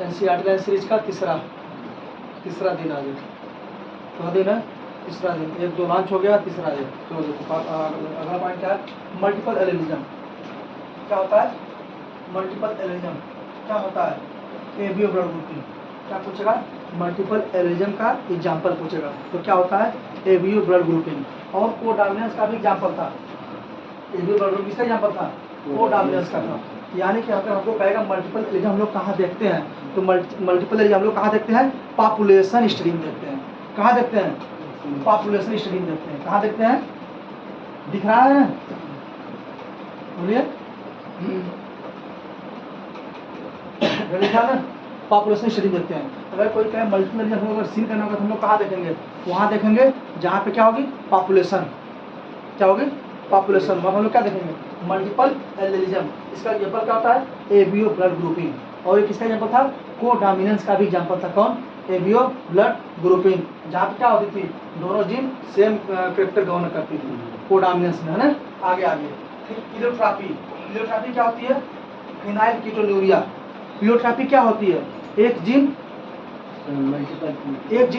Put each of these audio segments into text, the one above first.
NCERT line series का तीसरा दिन आज है, चौथा दिन है, तीसरा दिन। 1-2 लॉन्च हो गया, तीसरा दिन। तो देखो अगला पॉइंट क्या है, मल्टीपल एलिनिज्म। क्या होता है मल्टीपल एलिनिज्म? क्या होता है? ABO blood grouping. क्या पूछेगा? मल्टीपल एलिनिज्म का एग्जाम्पल पूछेगा। तो क्या होता है? ABO blood grouping. और कोडॉमिनेंस का भी एग्जाम्पल था। एबीओ ब्लड ग्रुपिंग किसका एग्जाम्पल था? कोडॉमिनेंस का था। यानी कि अगर हमको कहेगा मल्टीपल एलिनिज्म हम लोग कहाँ देखते हैं, तो मल्टीपल एलिनिज्म हम लोग कहाँ देखते हैं? पॉपुलेशन स्टडी में देखते हैं। कहाँ देखते हैं? पॉपुलेशन स्टडी में देखते हैं। कहाँ देखते हैं? दिख रहा है? बोलिए, लिखा ना, पॉपुलेशन स्टडी देखते हैं। अगर कोई कहे मल्टीपल एलिनिज्म अगर सीन करना होगा तो हम लोग कहाँ देखेंगे? वहाँ देखेंगे जहाँ पे क्या होगी? पॉपुलेशन। क्या होगी? पॉपुलेशन। वहाँ हम लोग क्या देखेंगे? मल्टीपल एलिनिज्म। इसका एग्जाम्पल क्या होता है? ABO blood grouping. और ये किसका एग्जाम्पल था? कोडॉमिनेंस का भी एग्जाम्पल था। कौन? ABO blood grouping. जहाँ पे क्या होती थी? दोनों जीन सेम कैरेक्टर गवर्न करती थी कोडॉमिनेंस में, है ना। आगे फिर प्लियोट्रॉपी। प्लियोट्रॉपी क्या होती है? Phenyl ketonuria. प्लियोट्रॉपी क्या होती है? एक जीन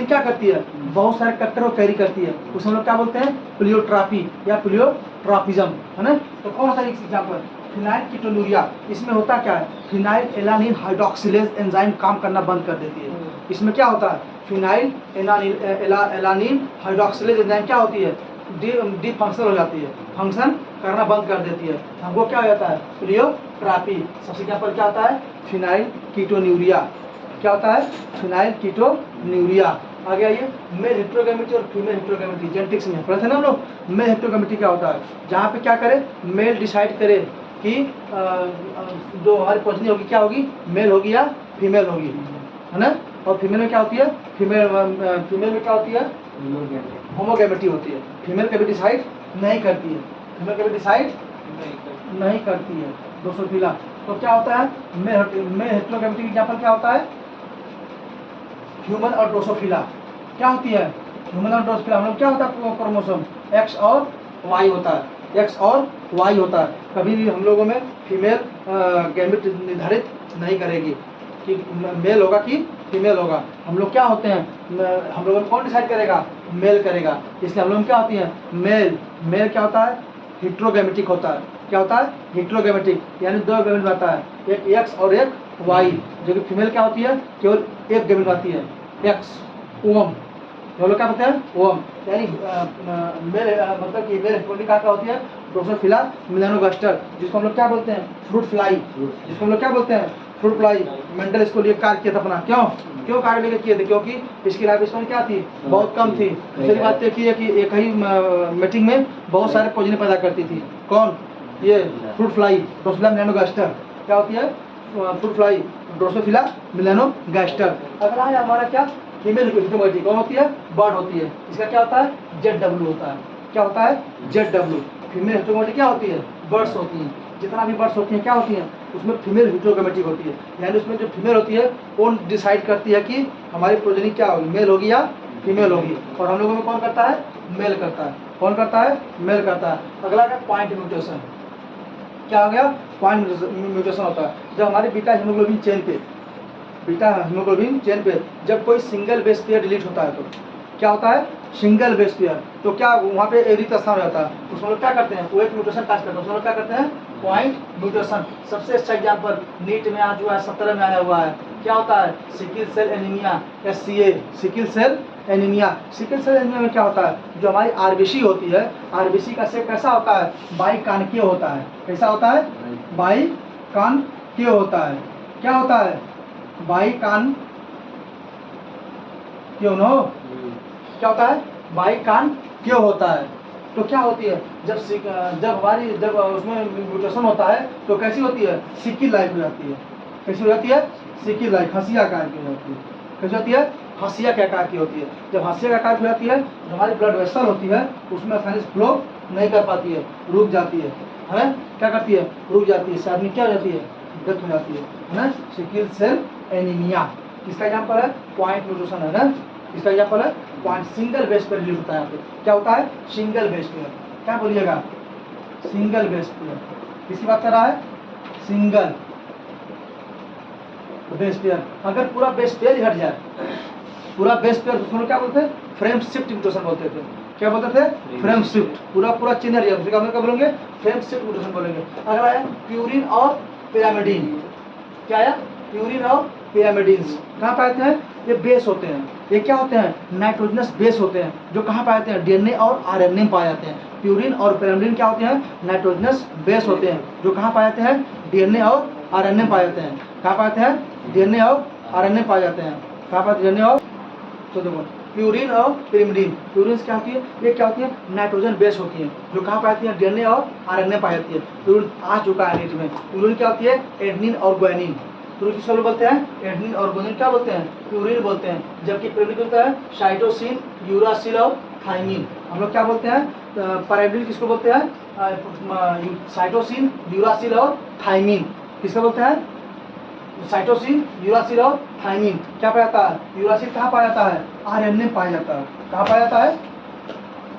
क्या करती है? बहुत सारे कैरेक्टर को कैरी करती है। उसे हम लोग क्या बोलते हैं? प्लियोट्रॉपी या प्लियोट्रॉपिज्म, है ना। तो कौन सा एग्जाम्पल? Phenyl ketonuria. इसमें होता क्या है? फिनाइल एलानिन हाइड्रोक्सिलेज एंजाइम काम करना बंद कर देती है। इसमें क्या होता है? फिनाइल एलानिन हाइड्रोक्सिलेज एंजाइम क्या होती है? डी फंक्शन हो जाती है, फंक्शन करना बंद कर देती है। हमको क्या हो जाता है? प्लियोट्रॉपी। सबसे एग्जाम्पल क्या होता है? Phenyl ketonuria. क्या होता है? Phenyl ketonuria. आगे आइए, मेल हेटेरोगैमेटी और फीमेल हेटेरोगैमेटी जेनेटिक्स में पढ़े थे ना हम लोग। मेल हेटेरोगैमेटी क्या होता है? जहाँ पे क्या करे? मेल डिसाइड करे कि जो हमारी प्रोजनी होगी क्या होगी? मेल होगी या फीमेल होगी, है ना। और फीमेल में क्या होती है? फीमेल में क्या होती है? होमोगैमेटी होती है। फीमेल कभी डिसाइड नहीं करती है। फीमेल कभी डिसाइड नहीं करती है। ड्रोसोफिला। तो क्या होता है? मेल हेटेरोगैमेटी एग्जाम्पल क्या होता है? ह्यूमन और ड्रोसोफिला। क्या होती है? ह्यूमन और ड्रोसोफिला हम लोग क्या होता है? क्रोमोसोम एक्स और वाई होता है। एक्स और वाई होता है। कभी भी हम लोगों में फीमेल गैमेट निर्धारित नहीं करेगी कि मेल होगा कि फीमेल होगा। हम लोग क्या होते हैं? हम लोगों में कौन डिसाइड करेगा? मेल करेगा। इसलिए हम लोग क्या होती हैं? मेल क्या होता है? हेटेरोगैमेटिक होता है। क्या होता है? हेटेरोगैमेटिक, यानी 2 गैमेट आता है, एक एक्स और एक वाई। जो कि फीमेल क्या होती है? केवल एक गैमेट आती है, एक्स, ओम। हम लोग क्या बोलते हैं? ओम। यानी मेल मतलब कि मेल हेटेरोगैमेटिक क्या होती है? ड्रोसोफिला मेलानोगास्टर, जिसको हम लोग क्या बोलते हैं? Fruit fly. जिसको हम लोग क्या बोलते हैं? Fruit fly. मेंडल इसको लिए कार्य किया था अपना। क्यों कार्य लेके किए थे? क्योंकि इसकी लाइफ स्पैन क्या थी? बहुत कम थी। दूसरी बात देखिए है कि एक ही मीटिंग में बहुत सारे प्रोजनी पैदा करती थी। कौन? ये फ्रूट फ्लाई ड्रोसोफिला मेलानोगास्टर। क्या होती है? Fruit fly Drosophila melanogaster. अगला है हमारा क्या? Female heterogamety. कौन होती है? बर्ड होती है। इसका क्या होता है? ZW होता है। क्या होता है? ZW। फीमेल हेटेरोगैमेटी क्या होती है? बर्ड्स होती हैं। जितना भी बर्ड्स होती हैं क्या होती हैं? उसमें फीमेल हेटेरोगैमेटिक होती है। यानी उसमें जो फीमेल होती है वो डिसाइड करती है कि हमारी प्रोजनी क्या होगी? मेल होगी या फीमेल होगी। और हम लोगों में कौन करता है? मेल करता है। कौन करता है? मेल करता है। अगला है पॉइंट म्यूटेशन। क्या हो गया? पॉइंट म्यूटेशन होता है जब हमारे बीटा हीमोग्लोबिन चेन पे जब कोई सिंगल बेस पेयर डिलीट होता है तो क्या होता है? Single base pair. तो क्या वहाँ पे एरिक स्थान हो जाता है। उसमें लोग क्या करते हैं? वो एक म्यूटेशन काज करते हैं। उसमें लोग क्या करते हैं? Point mutation. सबसे अच्छा एग्जाम्पल नीट में आज हुआ है, 17 में आया हुआ है। क्या होता है? Sickle cell anaemia, SCA, sickle cell anaemia. Sickle cell anaemia में क्या होता है? जो हमारी RBC होती है, RBC का शेप कैसा होता है? बाइकानकेय होता है। कैसा होता है? बाइकानकेय होता है। क्या होता है? बाइकानकेय नो। क्या होता है? बाइकानकेय होता है। तो क्या होती है? जब उसमें म्यूटेशन होता है तो कैसी होती है? सिकिल लाइक हो जाती है। कैसी हो जाती है? सिकिल लाइक, हंसिया आकार की हो जाती है। कैसी होती है? हंसिया के आकार की होती है। जब हंसिया के आकार की हो जाती है तो हमारी ब्लड वेसल होती है उसमें आसानी से फ्लो नहीं कर पाती है, रुक जाती है। क्या करती है? रुक जाती है। इससे आदमी क्या हो जाती है? डेथ हो जाती है ना। Sickle cell anaemia. किसका एग्जाम्पल है? पॉइंट म्यूटेशन है ना। इसका एग्जाम्पल है पॉइंट। सिंगल बेस पर रिलीज होता है। यहाँ पे क्या होता है? Single base pair. क्या बोलिएगा? Single base pair. किसकी बात कर रहा है? Single base pair. अगर पूरा बेस पेयर ही हट जाए, पूरा बेस पेयर, तो उसको क्या बोलते हैं? फ्रेम शिफ्ट म्यूटेशन बोलते थे। क्या बोलते थे? Frame shift. पूरा चेंज हट जाए, क्या बोलेंगे? फ्रेम शिफ्ट म्यूटेशन बोलेंगे। अगला है प्यूरिन और पिरामिडीन। क्या है? प्यूरिन और पिरामिडीन्स कहाँ पाते हैं? ये बेस होते हैं। ये क्या होते हैं? नाइट्रोजनस बेस होते हैं, जो कहाँ पाए जाते हैं? डीएनए और आरएनए में पाए जाते हैं। प्यूरिन और पिरामिडीन क्या होते हैं? नाइट्रोजनस बेस होते हैं, जो कहाँ पाए जाते हैं? डीएनए और आरएनए में पाए जाते हैं। कहाँ पाते हैं? डीएनए और आरएनए पाए जाते हैं। कहाँ पाते हैं? डीएनए और, तो देखो प्यूरिन और पिरिमिडीन। प्यूरिन क्या होती है? ये क्या होती है? नाइट्रोजन बेस होती है, जो कहाँ पाती है? डीएनए और आरएनए पाई जाती है। प्यूरिन आ चुका है नीट में। प्यूरिन क्या होती है? एडेनिन और ग्वानिन। प्यूरिन किसको बोलते हैं? एडेनिन और ग्वानिन क्या बोलते हैं? प्यूरिन बोलते हैं। जबकि पिरिमिडीन होता है साइटोसिन, यूरासिल और थाइमिन। हम लोग क्या बोलते हैं? पिरिमिडीन किसको बोलते हैं? साइटोसिन, यूरासिल और थाइमिन। किसको बोलते हैं? साइटोसिन, यूरासिल और थाइमिन। क्या पाया जाता है? यूरासिल कहाँ पाया जाता है? आरएनए पाया जाता है। कहाँ पाया जाता है?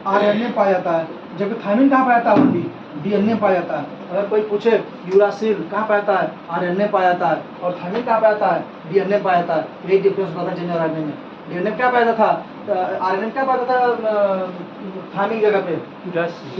आरएनए पाया जाता है। जबकि थाइमिन कहाँ पाया जाता है? डीएनए पाया जाता है। अगर कोई पूछे यूरासिल कहाँ पाया जाता है? आरएनए पाया जाता है। और थाइमिन कहाँ पाया जाता है? डीएनए पाया जाता है। यही डिफरेंस होता है जेनर आरएनए में। डीएनए क्या पाया जाता था? आरएनए क्या पाया जाता था? थाइमिन की जगह पे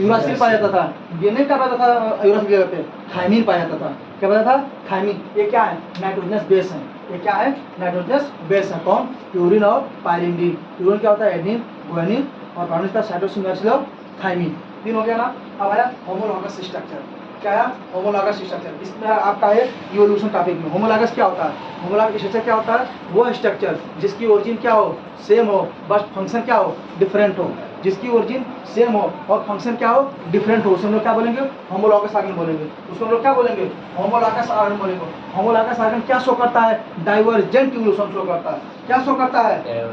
यूरासिल पाया जाता था। डीएनए क्या पाया जाता था? यूरासिल की जगह पे थाइमिन पाया जाता था। क्या पाया जाता था? थाइमिन। ये क्या है? नाइट्रोजनस बेस है। ये क्या है? नाइट्रोजनस बेस है। कौन? प्यूरिन और पायरिमिडीन। प्यूरिन क्या होता है? एडेनिन, ग्वानिन, और पायरिमिडीन का साइटोसिन, यूरासिल और थाइमिन। तीन हो गया ना। अब आया होमोलॉगस स्ट्रक्चर। क्या है? Homologous structure. इसमें आपका है इवोल्यूशन टॉपिक में। होमोलॉगस क्या होता है? होमोलॉगस स्ट्रक्चर क्या होता है? वो स्ट्रक्चर जिसकी ओरिजिन क्या हो? सेम हो, बस फंक्शन क्या हो? डिफरेंट हो। जिसकी ओरिजिन सेम हो और फंक्शन क्या हो? डिफरेंट हो, उसे हम लोग क्या बोलेंगे? होमोलॉगस ऑर्गेन बोलेंगे। उसको हम लोग क्या बोलेंगे? होमोलॉगस ऑर्गेन बोलेंगे। होमोलॉगस ऑर्गेन क्या शो करता है? डाइवर्जेंट इवोल्यूशन शो करता है। क्या शो करता है?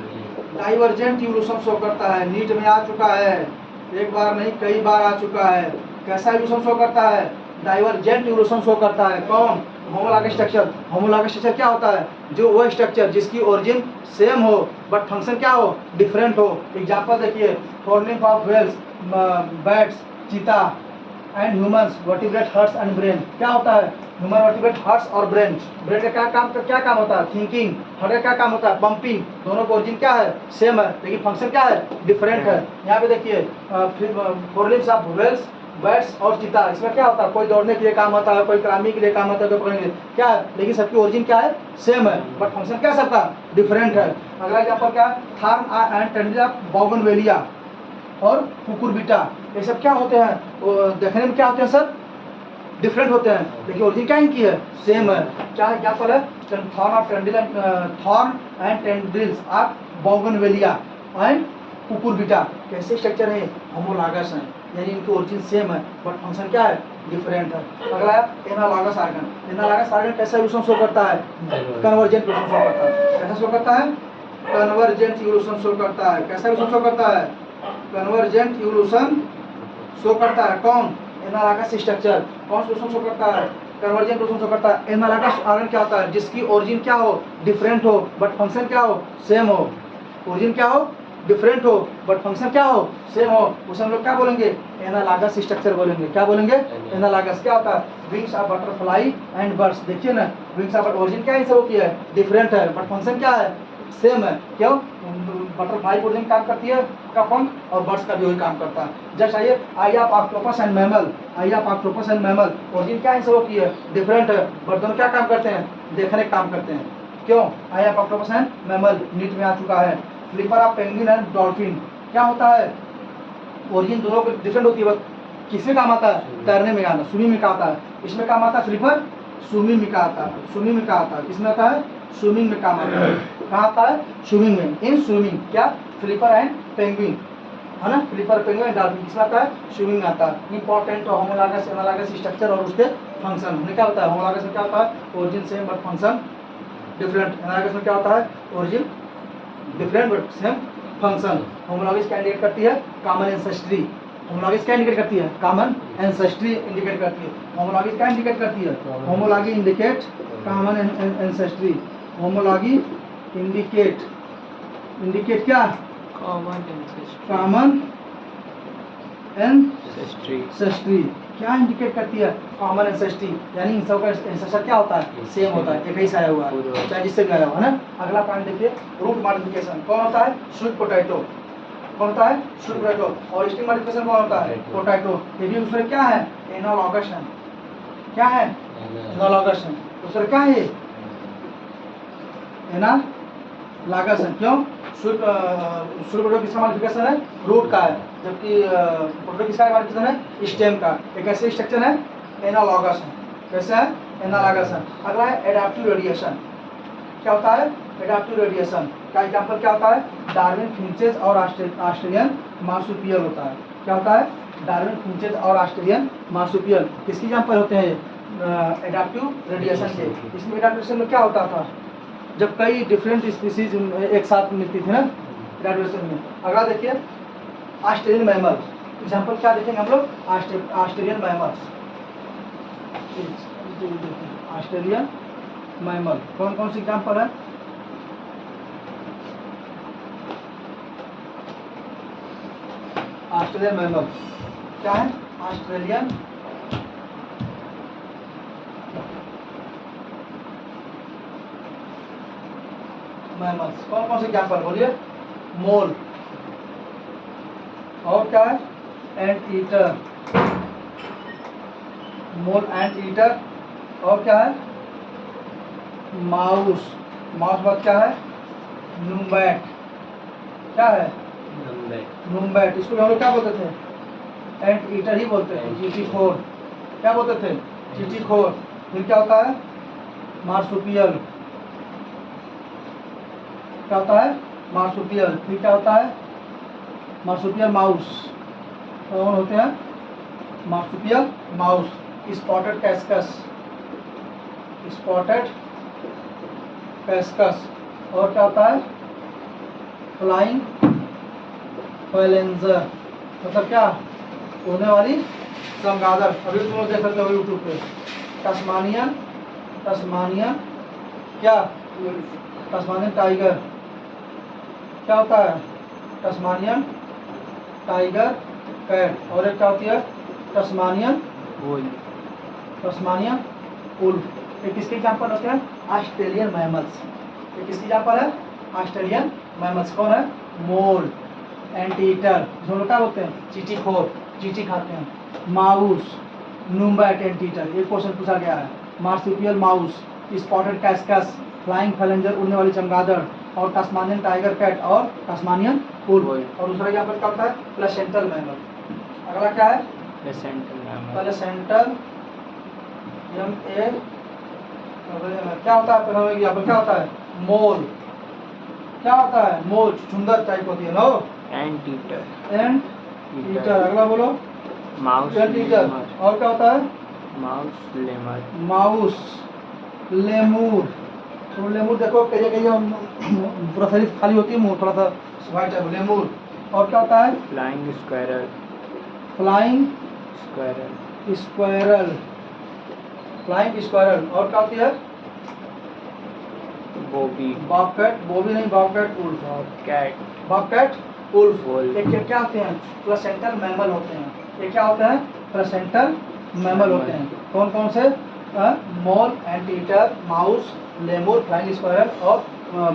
डाइवर्जेंट इवोल्यूशन शो करता है। नीट में आ चुका है, एक बार नहीं कई बार आ चुका है। कैसा इवोल्यूशन शो करता है? डाइवर्जेंट इवोल्यूशन शो करता है। कौन? Homologous structure. होमोलॉगस स्ट्रक्चर क्या होता है? जो वो स्ट्रक्चर जिसकी ओरिजिन सेम हो बट फंक्शन क्या हो? डिफरेंट हो। एग्जांपल देखिए, फॉर्मिंग ऑफ व्हेल्स, बैट्स, चीता and humans, vertebrate, hearts and brain. क्या होता है? ह्यूमन वर्टिब्रेट, हार्ट्स और ब्रेन। ब्रेन का क्या काम होता है? थिंकिंग। हार्ट का क्या काम होता है? पंपिंग। दोनों का ओरिजिन क्या है? सेम है, लेकिन फंक्शन क्या है? डिफरेंट है। यहाँ पे देखिए, फोर ऑफ व्हेल्स, बैट्स और चीता, इसमें क्या होता है? कोई दौड़ने के लिए काम आता है, कोई क्लाइंबिंग के लिए काम आता है, कोई पकड़ने के लिए, क्या है? लेकिन सबकी ओरिजिन क्या है? सेम है, बट फंक्शन क्या सबका? डिफरेंट है। अगला एग्जांपल क्या है? थार्न एंड टेंडल ऑफ बोगनवेलिया और कुकुरबिटा। ये सब क्या होते हैं? देखने में क्या होते हैं सर? डिफरेंट होते हैं, लेकिन ओरिजिन क्या इनकी है? सेम है। क्या एग्जांपल है? Thorn and tendrils of bougainvillea and Cucurbita. कैसे स्ट्रक्चर है? होमोलॉगस है, यानी इनकी ओरिजिन सेम है बट फंक्शन क्या है? डिफरेंट है। अगला है एनालॉगस ऑर्गन। एनालॉगस ऑर्गन कैसा इवोल्यूशन शो करता है? कन्वर्जेंट इवोल्यूशन शो करता है। कैसा शो करता है? कन्वर्जेंट इवोल्यूशन शो करता है। कैसा इवोल्यूशन शो करता है? कन्वर्जेंट इवोल्यूशन शो करता है। कौन? Analogous structure. कौन इवोल्यूशन शो करता है? कन्वर्जेंट इवोल्यूशन शो करता है। एनालॉगस ऑर्गन क्या होता है? जिसकी ओरिजिन क्या हो? डिफरेंट हो बट फंक्शन क्या हो? सेम हो। ओरिजिन क्या हो? डिफरेंट हो बट फंक्शन क्या हो? सेम हो। उसे हम लोग क्या बोलेंगे? एनालॉगस स्ट्रक्चर बोलेंगे। क्या बोलेंगे? एनालॉगस। क्या होता है? Wings of butterfly and birds. देखिए ना, विंग्स ऑफ ओरिजिन क्या है? की है? डिफरेंट है बट फंक्शन क्या है? सेम है। क्यों? बटरफ्लाई की ओरिजिन काम करती है का पंख, और बर्ड्स का भी वही काम करता है। जस्ट आइए, eye of octopus and mammal. Eye of octopus and mammal, origin क्या है? की है? डिफरेंट है, बट दोनों क्या काम करते हैं? देखने का काम करते हैं। क्यों? Eye of octopus and mammal NEET में आ चुका है। Flipper of penguin and dolphin, क्या होता है? ओरिजिन दोनों की डिफरेंट होती है, बट किसमें काम आता है? तैरने में आना, स्विमिंग में काम आता है। इसमें काम आता है फ्लिपर, स्विमिंग में काम आता है। स्विमिंग में काम आता है, किसमें आता है? स्विमिंग में काम आता है। कहाँ आता है? स्विमिंग में। इन स्विमिंग क्या? फ्लिपर एंड पेंगुइन, है ना? फ्लिपर, पेंगुइन एंड डॉल्फिन किसमें आता है? स्विमिंग में आता है। इंपॉर्टेंट होमोलॉगस एनालॉगस स्ट्रक्चर और उसके फंक्शन। हमने क्या बताया? होमोलॉगस में क्या होता है? Origin same but function different. Analogous में क्या होता है? Origin different but same function. Homologous क्या इंडिकेट करती है? Common ancestry. होमोलॉगस क्या इंडिकेट करती है? कॉमन एंसेस्ट्री इंडिकेट करती है। होमोलॉगस क्या इंडिकेट करती है? Homology indicate common ancestry. Homology indicate क्या? Common ancestry. क्या इंडिकेट करती है? कॉमन एंसेस्ट्री, यानी इन सबका एंसेस्टर क्या होता है? सेम होता है, एक ही से आया हुआ है, चाहे जिससे भी आया हुआ है ना। अगला पॉइंट देखिए, रूट मॉडिफिकेशन कौन होता है? Sweet potato. कौन होता है? Sweet potato. और स्टिंग मॉडिफिकेशन कौन होता है? पोटैटो। ये भी उसमें क्या है? एनालॉगस है। क्या है? एनालॉगस है। दूसरा क्या है? एनालॉगस है। क्यों? स्वीट पोटैटो किसका मॉडिफिकेशन है? रूट का है, जबकि पोटैटो किसका मॉडिफिकेशन है? स्टेम का। एक ऐसे स्ट्रक्चर है, एनालॉगस है। कैसे है? एनालॉगस है। अगला है एडाप्टिव रेडिएशन। क्या होता है? एडाप्टिव रेडिएशन का एग्जांपल क्या होता है? डार्विन फिंचेस और ऑस्ट्रेलियन मार्सुपियल होता है। क्या होता है? डार्विन फिंचेस और ऑस्ट्रेलियन मार्सुपियल किसके एग्जांपल होते हैं? एडाप्टिव रेडिएशन के। इसमें एडाप्टेशन में क्या होता था? जब कई डिफरेंट स्पीसीज एक साथ मिलती थी ना एडाप्टेशन में। अगला देखिए, ऑस्ट्रेलियन मैमल। एग्जांपल क्या देखेंगे हम लोग? Australian mammals. ऑस्ट्रेलियन मैमल कौन कौन सी एग्जांपल है? ऑस्ट्रेलियन मैमल क्या है? ऑस्ट्रेलियन मैमल्स कौन कौन से एग्जांपल बोलिए? मोल, और क्या है? एंट ईटर, मोल एंट ईटर, और क्या है? माउस, माउस बाद क्या है? नुम्बैट। क्या है? नुम्बैट। इसको हम लोग क्या बोलते थे? एंट ईटर ही बोलते हैं। चींटीखोर। क्या बोलते थे? चींटीखोर। फिर क्या होता है? मार्सुपियल। क्या होता है? मार्सुपियल। फिर क्या होता है? Marsupial mouse. कौन होते हैं? Marsupial mouse. Spotted cuscus, spotted cuscus. और क्या होता है? फ्लाइंग फैलेंजर, मतलब क्या? उड़ने वाली चमगादड़। अभी तुम लोग देख सकते हो यूट्यूब पे। टस्मानियन, टस्मानियन क्या? Tasmanian tiger. क्या होता है? Tasmanian tiger cat. और एक क्या होती है? Tasmanian wolf. Tasmanian wolf. ये किसके एग्जांपल होते हैं? Australian mammals. ये किसकी एग्जांपल है? Australian mammals. कौन है? मोल, एंटीटर, जो लोग क्या बोलते हैं? चींटीखोर, चींटी खाते हैं। माउस, नुम्बैट एंटीटर, एक क्वेश्चन पूछा गया है। Marsupial mouse, spotted cuscus, flying phalanger उड़ने वाली चमगादड़, और टस्मानियन टाइगर कैट, और टस्मानियन वुल्फ। और दूसरा एग्जांपल क्या होता है? Placental mammal. अगला क्या है? प्लेसेंटल, क्या होता है? पहला एग्जांपल क्या होता है? मोल। क्या होता है? मोल चुंदर टाइप होती है ना। Anteater, anteater. अगला बोलो? Mouse anteater. और क्या होता है? Mouse lemur, mouse lemur. तो लेमूर देखो कहीं कहीं पूरा शरीर खाली होती है, मुंह थोड़ा सा व्हाइट है। लेमूर। और क्या होता है? Flying squirrel, flying squirrel, squirrel, flying squirrel. और क्या होती है? बॉबी, बॉबकैट, बॉबी नहीं, bobcat wolf. Cat, bobcat wolf. Wolf. ये क्या होते हैं? प्लेसेंटल मैमल होते हैं। ये क्या होते हैं? प्लेसेंटल मैमल होते हैं। कौन कौन से? Mole, anteater, mouse, lemur, flying squirrel और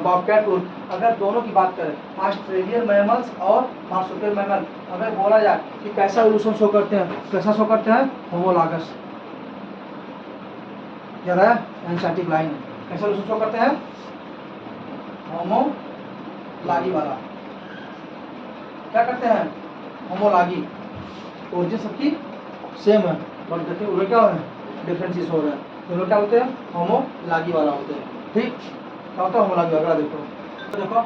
बॉबकैट उल्फ। अगर दोनों की बात करें, ऑस्ट्रेलियन मैमल्स और मार्सुपियल मैमल, अगर बोला जाए कि कैसा एवोल्यूशन शो करते हैं, कैसा शो करते हैं? होमोलॉगस। जरा एनसाइटिक लाइन कैसा एवोल्यूशन शो करते हैं? होमोलॉगी वाला। क्या करते हैं? होमोलॉगी। ओरिजिन सबकी सेम है, बट देखिए उधर क्या है? डिफरेंसेस हो रहे हैं। तो लोग क्या होते हैं? होमोलॉगी वाला होते हैं। ठीक, क्या होता है होमोलॉगी? अगला देखो, तो देखो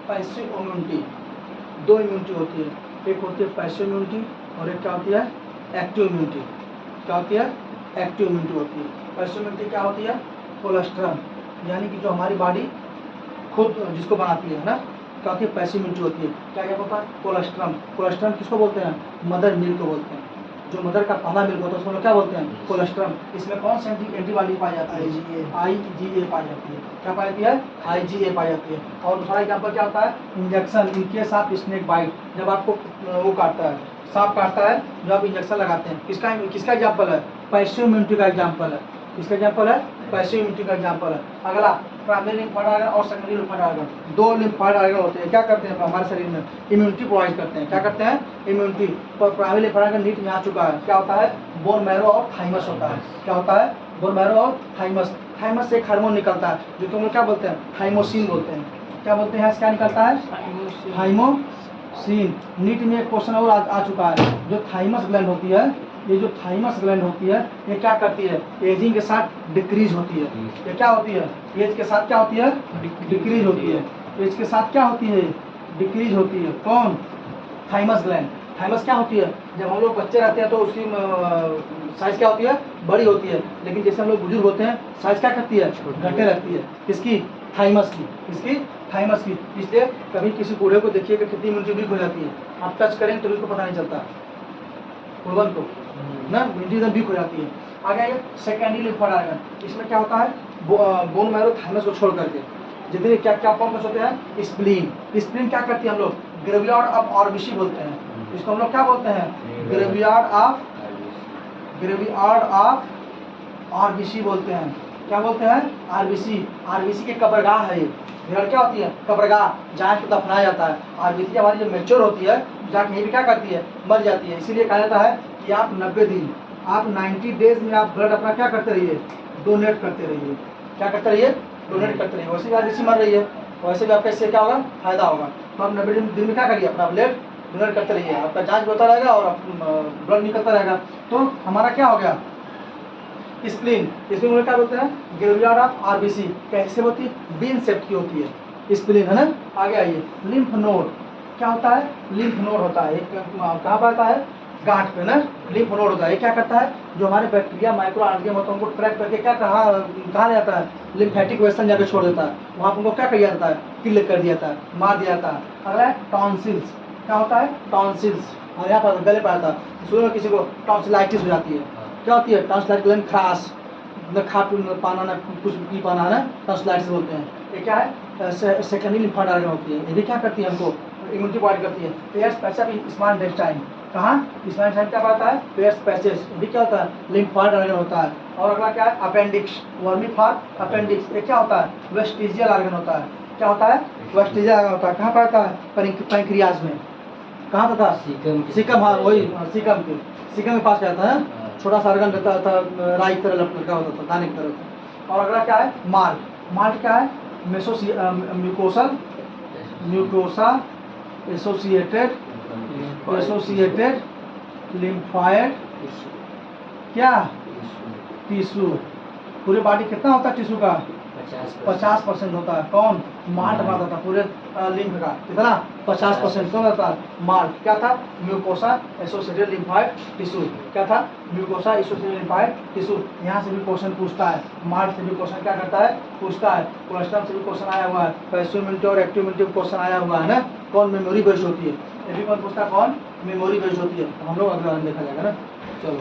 पैसिव इम्यूनिटी, दो इम्यूनिटी होती है। एक होती है पैसिव इम्यूनिटी और एक क्या होती है? Active immunity. क्या होती है? एक्टिव इम्यूनिटी होती है। पैसिव इम्यूनिटी क्या होती है? कोलेस्ट्रॉल, यानी कि जो हमारी बॉडी खुद जिसको बनाती है ना, क्या होती है? पैसिव इम्यूनिटी होती है। क्या क्या होता है? कोलेस्ट्रॉल। कोलेस्ट्रॉल किसको बोलते हैं? मदर मिल्क को बोलते हैं। जो मदर का पहला मिल्क होता है उसको लोग क्या बोलते हैं? कोलेस्ट्रॉल। इसमें कौन सी एंटीबॉडी पाई जाती है? IgA पाई जाती है। क्या पाई जाती है? IgA पाई जाती है। और दूसरा एग्जाम्पल क्या होता है? Injection in case of snake bite, जब आपको वो काटता है, सांप काटता है जो आप इंजेक्शन लगाते हैं, किसका एग्जाम्पल है? पैसिव इम्यूनिटी का एग्जाम्पल है। किसका एग्जाम्पल है? पैसिव इम्यूनिटी का एग्जाम्पल है। अगला प्राइमरी लिम्फोइड ऑर्गन और सेकेंडरी लिम्फोइड ऑर्गन, दो लिम्फोइड ऑर्गन होते हैं। क्या करते हैं हमारे शरीर में? इम्यूनिटी प्रोवाइड करते हैं। क्या करते हैं? इम्यूनिटी। पर प्राइमरी लिम्फोइड ऑर्गन नीट में आ चुका है। क्या होता है? बोन मैरो और थाइमस होता है। क्या होता है? बोन मैरो और थाइमस। थाइमस से एक हार्मोन निकलता है जो तुम लोग क्या बोलते हैं? थाइमोसिन बोलते हैं। क्या बोलते हैं? क्या निकलता है? थाइमोसिन। नीट में एक क्वेश्चन और आ चुका है। जो थाइमस ग्लैंड होती है, ये जो थाइमस ग्लैंड होती है, ये क्या करती है? एजिंग के साथ डिक्रीज होती है। ये क्या होती है? एज के साथ क्या होती है? डिक्रीज होती है। एज के साथ क्या होती है? डिक्रीज होती है। कौन? Thymus gland. थाइमस क्या होती है? जब हम लोग बच्चे रहते हैं तो उसकी साइज क्या होती है? बड़ी होती है। लेकिन जैसे हम लोग बुजुर्ग होते हैं, साइज क्या करती है? घटे रहती है। किसकी? थाइमस की। किसकी? थाइमस की। इसलिए कभी किसी बूढ़े को देखिए कि कितनी इम्यूनिटी वीक हो जाती है, आप टच करेंगे तो उसको पता नहीं चलता, कुर्बन को ना इम्यूनिटी वीक हो जाती है। आगे आइए सेकेंडरी लिम्फोइड ऑर्गन। इसमें क्या होता है? बोन मैरो थाइमस को छोड़ करके जितने क्या क्या कौन कौन होते हैं? स्प्लीन। स्प्लीन क्या करती है? हम लोग ग्रेवयार्ड ऑफ आरबीसी बोलते हैं। इसको हम लोग क्या बोलते हैं? ग्रेवयार्ड ऑफ आरबीसी बोलते हैं। क्या बोलते हैं? आरबीसी। आरबीसी के कब्रगाह है ये। ग्रेवयार्ड क्या होती है? कब्रगाह, जहाँ इसको दफनाया जाता है। आरबीसी हमारी जब मैच्योर होती है जाके यहीं पे क्या करती है? मर जाती है। इसीलिए कहा जाता है कि आप 90 दिन, आप 90 डेज में आप ब्लड अपना क्या करते रहिए? डोनेट करते रहिए। क्या करते रहिए? डोनेट करते रहिए। वैसे भी आरबीसी मर रही है, वैसे भी आपका इससे क्या होगा? फायदा होगा। तो आप 90 दिन में क्या करिए? अपना ब्लड डोनेट करते रहिए। आपका जांच होता रहेगा और ब्लड निकलता रहेगा। तो हमारा क्या हो गया? स्प्लीन। स्प्लीन में क्या बोलते हैं? Graveyard of RBC. कैसे होती है? बीन शेप की होती है स्प्लीन, है ना। आगे आइए लिम्फ नोड। क्या होता है? लिम्फ नोड होता है। कहाँ पर आता है? गांठ पे ना लिम्फ नोड होता है। ये क्या करता है? जो हमारे बैक्टीरिया माइक्रो ऑर्गेनिज्म होता है उनको ट्रैक करके क्या कहा जाता है? लिम्फेटिक वेसल जहाँ पे छोड़ देता है, वहाँ पर उनको क्या किया जाता है? किल कर दिया जाता है, मार दिया जाता है। अगला है टॉन्सिल्स। क्या होता है? टॉन्सिल्स। और यहाँ पर गले पर आता है। शुरू में किसी को टॉन्सिलाइटिस हो जाती है। क्या होती है? टॉन्सिलाइटिस, खराश, न खा पाना, न कुछ पी पाना, ना टॉन्सिलाइटिस बोलते हैं। ये क्या है? सेकेंडरी लिम्फोइड ऑर्गन होती है। ये भी क्या करती है? हमको इम्यूनिटी प्रोवाइड करती है। Pairs patches small intestine. कहाँ? स्मॉल इंटेस्टाइन क्या पाता है? Pairs patches. ये भी क्या होता है? लिम्फोइड ऑर्गन होता है। और अगला क्या है? अपेंडिक्स। Vermi for appendix. ये क्या होता है? वेस्टिजियल ऑर्गन होता है। क्या होता है? वेस्टिजियल ऑर्गन होता है। कहाँ पाता है? पैंक्रियाज में। कहाँ था? सीकम। हाँ वही सीकम के, सीकम के पास जाता है। छोटा सा ऑर्गन रहता था, राई की तरह लटका होता था, दाने की तरह। और अगला क्या है? माल्ट। माल्ट क्या है? म्यूकोसा एसोसिएटेड लिम्फोइड क्या? टिश्यू। पूरे बॉडी कितना होता है टिश्यू का? 50% होता है। कौन? माल्ट मारता था पूरे लिम्फ का। कितना? 50%। कौन रहता है? माल्ट। क्या था? Mucosa associated lymphoid tissue. क्या था? Mucosa associated lymphoid tissue. यहाँ से भी क्वेश्चन पूछता है। माल्ट से भी क्वेश्चन क्या करता है? पूछता है। कोलेस्ट्रॉल से भी क्वेश्चन आया हुआ है। पैसिव इम्यूनिटी और एक्टिव इम्यूनिटी क्वेश्चन आया हुआ है ना। कौन? मेमोरी बेस्ड होती है। ये भी कौन पूछता है? कौन? मेमोरी बेस्ड होती है। हम लोग अगला देखा जाएगा ना। चलो।